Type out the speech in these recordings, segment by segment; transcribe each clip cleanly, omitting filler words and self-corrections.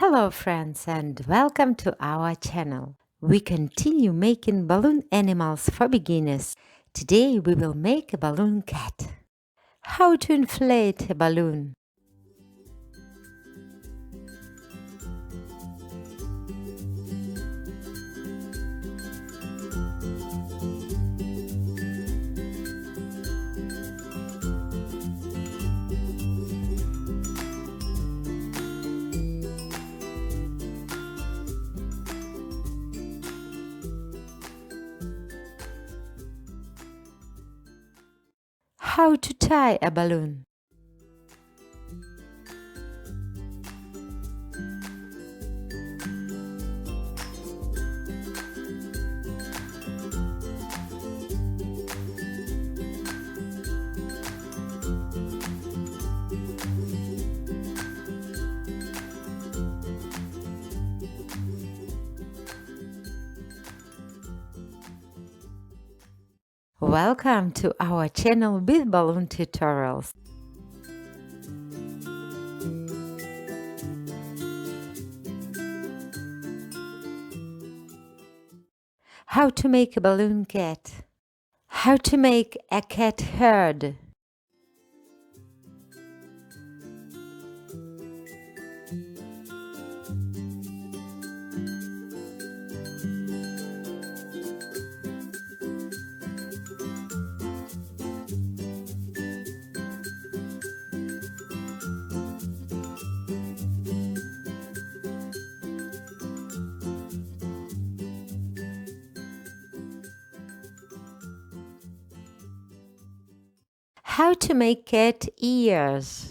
Hello friends and welcome to our channel. We continue making balloon animals for beginners. Today we will make a balloon cat. How to inflate a balloon. How to tie a balloon. Welcome to our channel with balloon tutorials. How to make a balloon cat. How to make a cat herd. How to make cat ears.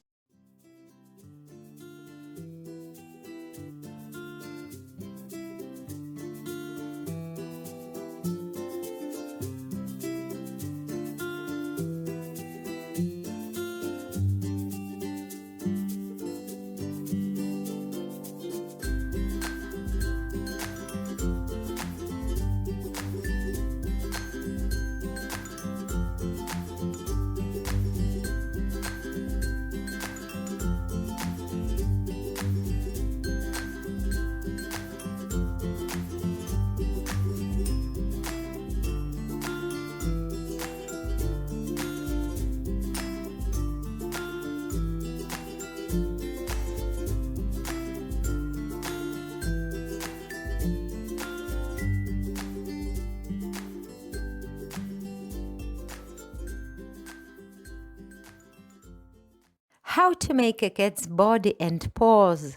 How to make a cat's body and paws.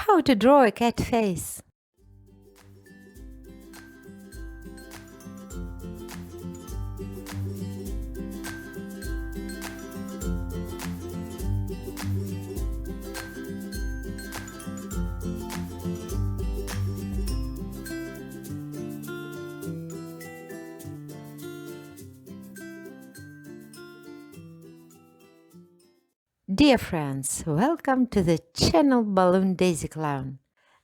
How to draw a cat face. Dear friends, welcome to the channel Balloon Daisy Clown.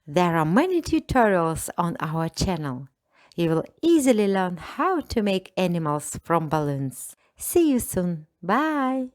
There are many tutorials on our channel. You will easily learn how to make animals from balloons. See you soon. Bye!